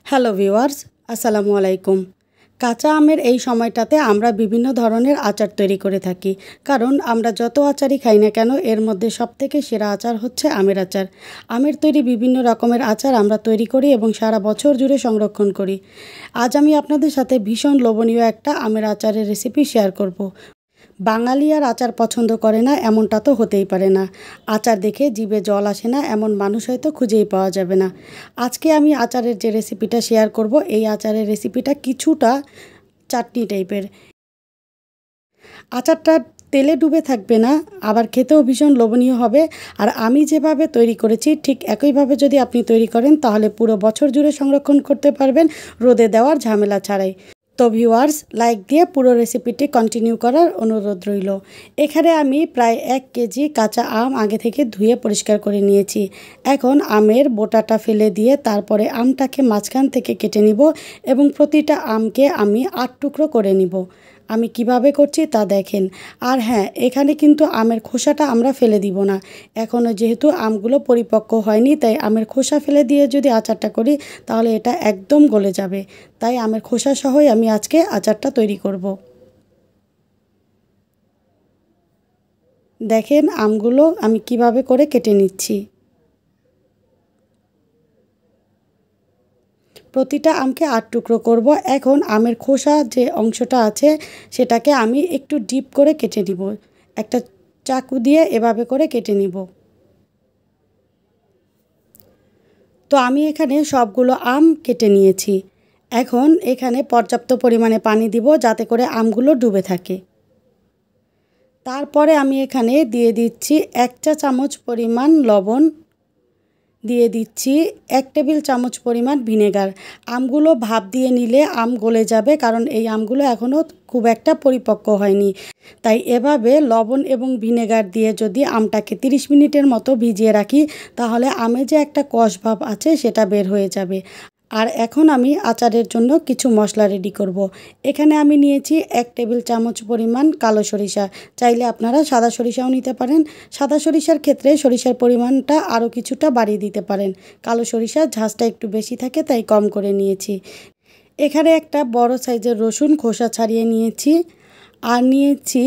Hello viewers, আসসালামু আলাইকুম। কাঁচা আমের এই সময়টাতে আমরা বিভিন্ন ধরনের আচার তৈরি করে থাকি। কারণ আমরা যত আচারই খাই না কেন, এর মধ্যে সবথেকে সেরা আচার হচ্ছে আমের আচার। আমের তৈরি বিভিন্ন রকমের আচার আমরা তৈরি করি এবং সারা বছর জুড়ে সংরক্ষণ করি। আজ আমি আপনাদের সাথে ভীষণ লোভনীয় একটা আমের আচারের রেসিপি শেয়ার করব। বাঙালি আর আচার পছন্দ করে না এমনটা তো হতেই পারে না। আচার দেখে জিভে জল আসে না এমন মানুষ হয়তো খুঁজেই পাওয়া যাবে না। আজকে আমি আচারের যে রেসিপিটা শেয়ার করব, এই আচারের রেসিপিটা কিছুটা চাটনি টাইপের। আচারটা তেলে ডুবে থাকবে না, আবার খেতেও ভীষণ লোভনীয় হবে। আর আমি যেভাবে তৈরি করেছি ঠিক একইভাবে যদি আপনি তৈরি করেন তাহলে পুরো বছর জুড়ে সংরক্ষণ করতে পারবেন, রোদে দেওয়ার ঝামেলা ছাড়াই। তো ভিউয়ার্স, লাইক দিয়ে পুরো রেসিপিটি কন্টিনিউ করার অনুরোধ রইল। এখানে আমি প্রায় 1 কেজি কাঁচা আম আগে থেকে ধুয়ে পরিষ্কার করে নিয়েছি। এখন আমের বোটাটা ফেলে দিয়ে তারপরে আমটাকে মাঝখান থেকে কেটে নিব এবং প্রতিটা আমকে আমি 8 টুকরো করে নিব। আমি কিভাবে করছি তা দেখেন। আর হ্যাঁ, এখানে কিন্তু আমের খোসাটা আমরা ফেলে দিব না। এখনও যেহেতু আমগুলো পরিপক্ক হয়নি, তাই আমের খোসা ফেলে দিয়ে যদি আচারটা করি তাহলে এটা একদম গলে যাবে। তাই আমের খোসা সহই আমি আজকে আচারটা তৈরি করব। দেখেন আমগুলো আমি কিভাবে করে কেটে নিচ্ছি। প্রতিটা আমকে 8 টুকরো করব। এখন আমের খোসা যে অংশটা আছে সেটাকে আমি একটু ডিপ করে কেটে নিব। একটা চাকু দিয়ে এভাবে করে কেটে নিব। তো আমি এখানে সবগুলো আম কেটে নিয়েছি। এখন এখানে পর্যাপ্ত পরিমাণে পানি দিব যাতে করে আমগুলো ডুবে থাকে। তারপরে আমি এখানে দিয়ে দিচ্ছি 1 চা চামচ পরিমাণ লবণ, দিয়ে দিচ্ছি 1 টেবিল চামচ পরিমাণ ভিনেগার। আমগুলো ভাপ দিয়ে নিলে আম গলে যাবে, কারণ এই আমগুলো এখনও খুব একটা পরিপক্ক হয়নি। তাই এভাবে লবণ এবং ভিনেগার দিয়ে যদি আমটাকে 30 মিনিটের মতো ভিজিয়ে রাখি তাহলে আমে যে একটা কষ ভাব আছে সেটা বের হয়ে যাবে। আর এখন আমি আচারের জন্য কিছু মশলা রেডি করব। এখানে আমি নিয়েছি 1 টেবিল চামচ পরিমাণ কালো সরিষা। চাইলে আপনারা সাদা সরিষাও নিতে পারেন। সাদা সরিষার ক্ষেত্রে সরিষার পরিমাণটা আরও কিছুটা বাড়িয়ে দিতে পারেন। কালো সরিষার ঝাঁজটা একটু বেশি থাকে তাই কম করে নিয়েছি। এখানে একটা বড় সাইজের রসুন খোসা ছাড়িয়ে নিয়েছি। আর নিয়েছি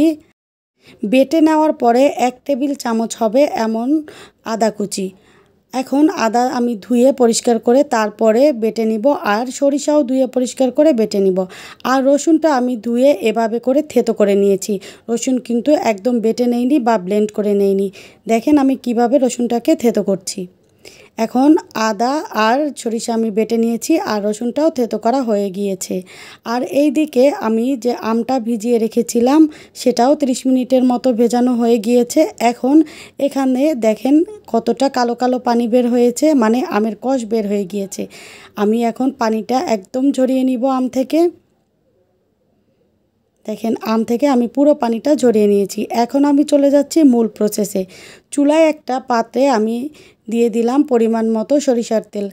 বেটে নেওয়ার পরে 1 টেবিল চামচ হবে এমন আদা কুচি। এখন আদা আমি ধুয়ে পরিষ্কার করে তারপরে বেটে নিব, আর সরিষাও ধুয়ে পরিষ্কার করে বেটে নিব। আর রসুনটা আমি ধুয়ে এভাবে করে থেতো করে নিয়েছি। রসুন কিন্তু একদম বেটে নেইনি বা ব্লেন্ড করে নেইনি। দেখেন আমি কিভাবে রসুনটাকে থেতো করছি। এখন আদা আর সরিষা আমি বেটে নিয়েছি আর রসুনটাও থেতো করা হয়ে গিয়েছে। আর এই দিকে আমি যে আমটা ভিজিয়ে রেখেছিলাম সেটাও 30 মিনিটের মতো ভেজানো হয়ে গিয়েছে। এখন এখানে দেখেন কতটা কালো কালো পানি বের হয়েছে, মানে আমের কষ বের হয়ে গিয়েছে। আমি এখন পানিটা একদম ঝরিয়ে নিব আম থেকে। দেখেন আম থেকে আমি পুরো পানিটা ঝরিয়ে নিয়েছি। এখন আমি চলে যাচ্ছি মূল প্রসেসে। চুলায় একটা পাত্রে আমি দিয়ে দিলাম পরিমাণ মতো সরিষার তেল।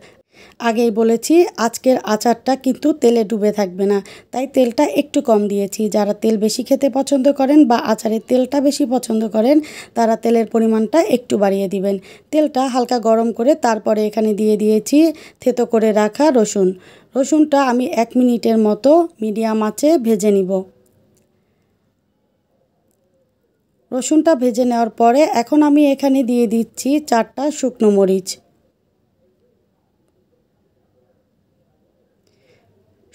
আগেই বলেছি আজকের আচারটা কিন্তু তেলে ডুবে থাকবে না, তাই তেলটা একটু কম দিয়েছি। যারা তেল বেশি খেতে পছন্দ করেন বা আচারের তেলটা বেশি পছন্দ করেন তারা তেলের পরিমাণটা একটু বাড়িয়ে দিবেন। তেলটা হালকা গরম করে তারপরে এখানে দিয়ে দিয়েছি থেতো করে রাখা রসুন। রসুনটা আমি 1 মিনিটের মতো মিডিয়াম আঁচে ভেজে নিব। রসুনটা ভেজে নেওয়ার পরে এখন আমি এখানে দিয়ে দিচ্ছি 4টা শুকনো মরিচ।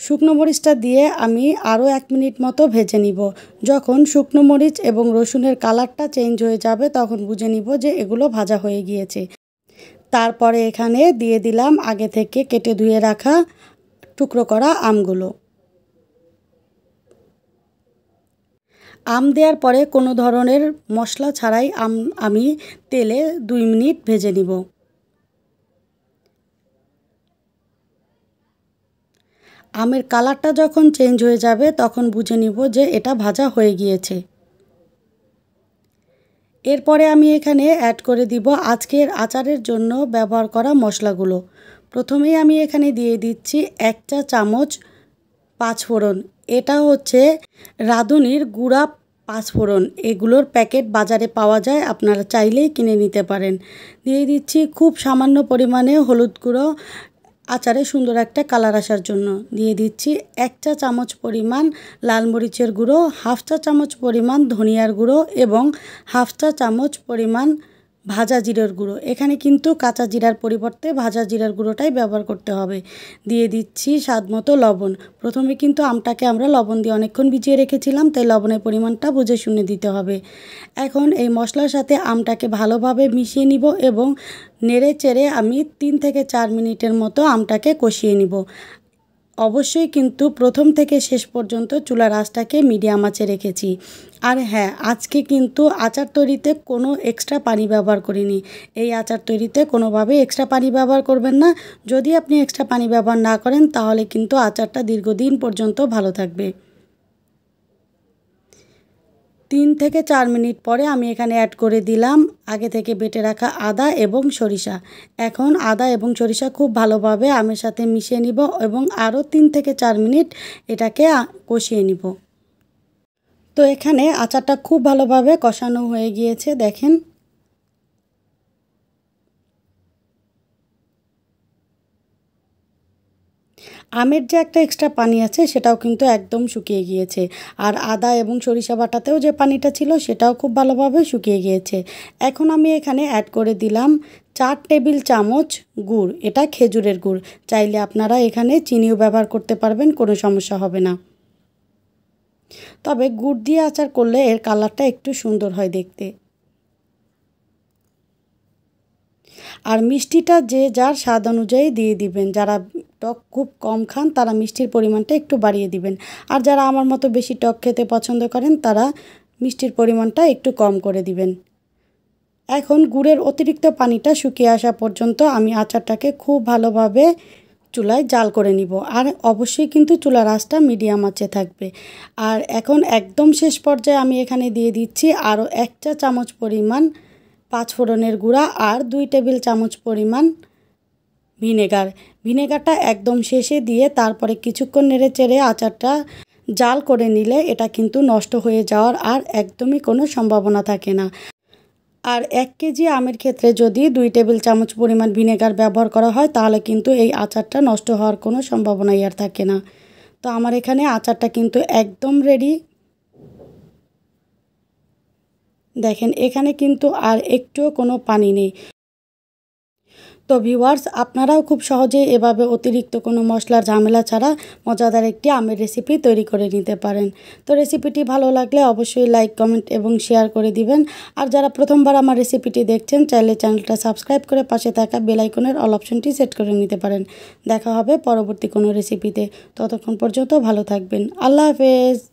শুকনো মরিচটা দিয়ে আমি আরও 1 মিনিট মতো ভেজে নিব। যখন শুকনো মরিচ এবং রসুনের কালারটা চেঞ্জ হয়ে যাবে তখন বুঝে নিব যে এগুলো ভাজা হয়ে গিয়েছে। তারপরে এখানে দিয়ে দিলাম আগে থেকে কেটে ধুয়ে রাখা টুকরো করা আমগুলো। আম দেওয়ার পরে কোনো ধরনের মশলা ছাড়াই আমি তেলে 2 মিনিট ভেজে নিব। আমের কালারটা যখন চেঞ্জ হয়ে যাবে তখন বুঝে নিব যে এটা ভাজা হয়ে গিয়েছে। এরপরে আমি এখানে অ্যাড করে দিব আজকের আচারের জন্য ব্যবহার করা মশলাগুলো। প্রথমেই আমি এখানে দিয়ে দিচ্ছি 1 চা চামচ পাঁচফোড়ন। এটা হচ্ছে রাঁধুনির গুঁড়া পাঁচফোড়ন। এগুলোর প্যাকেট বাজারে পাওয়া যায়, আপনারা চাইলেই কিনে নিতে পারেন। দিয়ে দিচ্ছি খুব সামান্য পরিমাণে হলুদ গুঁড়ো, আচারে সুন্দর একটা কালার আসার জন্য দিয়ে দিচ্ছি 1 চা চামচ পরিমাণ লাল মরিচের গুঁড়ো, হাফ চা চামচ পরিমাণ ধনিয়ার গুঁড়ো এবং হাফ চা চামচ পরিমাণ ভাজা জিরার গুঁড়ো। এখানে কিন্তু কাঁচা জিরার পরিবর্তে ভাজা জিরার গুঁড়োটাই ব্যবহার করতে হবে। দিয়ে দিচ্ছি স্বাদমতো লবণ। প্রথমে কিন্তু আমটাকে আমরা লবণ দিয়ে অনেকক্ষণ ভিজিয়ে রেখেছিলাম, তাই লবণের পরিমাণটা বুঝে শুনে দিতে হবে। এখন এই মশলার সাথে আমটাকে ভালোভাবে মিশিয়ে নিব এবং নেড়ে চেড়ে আমি 3 থেকে 4 মিনিটের মতো আমটাকে কষিয়ে নিব। অবশ্যই কিন্তু প্রথম থেকে শেষ পর্যন্ত চুলার আঁচটাকে মিডিয়াম আঁচে রেখেছি। আর হ্যাঁ, আজকে কিন্তু আচার তৈরিতে কোনো এক্সট্রা পানি ব্যবহার করিনি। এই আচার তৈরিতে কোনোভাবেই এক্সট্রা পানি ব্যবহার করবেন না। যদি আপনি এক্সট্রা পানি ব্যবহার না করেন তাহলে কিন্তু আচারটা দীর্ঘদিন পর্যন্ত ভালো থাকবে। 3 থেকে 4 মিনিট পরে আমি এখানে অ্যাড করে দিলাম আগে থেকে বেটে রাখা আদা এবং সরিষা। এখন আদা এবং সরিষা খুব ভালোভাবে আমের সাথে মিশিয়ে নিব এবং আরও 3 থেকে 4 মিনিট এটাকে কষিয়ে নিব। তো এখানে আচারটা খুব ভালোভাবে কষানো হয়ে গিয়েছে, দেখেন। আমের যে একটা এক্সট্রা পানি আছে সেটাও কিন্তু একদম শুকিয়ে গিয়েছে। আর আদা এবং সরিষা বাটাতেও যে পানিটা ছিল সেটাও খুব ভালোভাবে শুকিয়ে গিয়েছে। এখন আমি এখানে অ্যাড করে দিলাম 4 টেবিল চামচ গুড়। এটা খেজুরের গুড়। চাইলে আপনারা এখানে চিনিও ব্যবহার করতে পারবেন, কোনো সমস্যা হবে না। তবে গুড় দিয়ে আচার করলে এর কালারটা একটু সুন্দর হয় দেখতে। আর মিষ্টিটা যে যার স্বাদ অনুযায়ী দিয়ে দিবেন। যারা টক খুব কম খান তারা মিষ্টির পরিমাণটা একটু বাড়িয়ে দিবেন। আর যারা আমার মতো বেশি টক খেতে পছন্দ করেন তারা মিষ্টির পরিমাণটা একটু কম করে দিবেন। এখন গুড়ের অতিরিক্ত পানিটা শুকিয়ে আসা পর্যন্ত আমি আচারটাকে খুব ভালোভাবে চুলায় জাল করে নিব। আর অবশ্যই কিন্তু চুলার আঁচটা মিডিয়াম আঁচে থাকবে। আর এখন একদম শেষ পর্যায়ে আমি এখানে দিয়ে দিচ্ছি আরও 1 চা চামচ পরিমাণ পাঁচফোড়নের গুঁড়া আর 2 টেবিল চামচ পরিমাণ ভিনেগার। ভিনেগারটা একদম শেষে দিয়ে তারপরে কিছুক্ষণ নেড়ে চেড়ে আচারটা জাল করে নিলে এটা কিন্তু নষ্ট হয়ে যাওয়ার আর একদমই কোনো সম্ভাবনা থাকে না। আর 1 কেজি আমের ক্ষেত্রে যদি 2 টেবিল চামচ পরিমাণ ভিনেগার ব্যবহার করা হয় তাহলে কিন্তু এই আচারটা নষ্ট হওয়ার কোনো সম্ভাবনাই আর থাকে না। তো আমার এখানে আচারটা কিন্তু একদম রেডি। দেখেন এখানে কিন্তু আর একটুও কোনো পানি নেই। তো ভিউয়ার্স, আপনারাও খুব সহজেই এভাবে অতিরিক্ত কোনো মশলার ঝামেলা ছাড়া মজাদার একটি আমের রেসিপি তৈরি করে নিতে পারেন। তো রেসিপিটি ভালো লাগলে অবশ্যই লাইক, কমেন্ট এবং শেয়ার করে দিবেন। আর যারা প্রথমবার আমার রেসিপিটি দেখছেন চাইলে চ্যানেলটা সাবস্ক্রাইব করে পাশে থাকা বেল আইকনের অল অপশনটি সেট করে নিতে পারেন। দেখা হবে পরবর্তী কোনো রেসিপিতে। ততক্ষণ পর্যন্ত ভালো থাকবেন। আল্লাহ হাফেজ।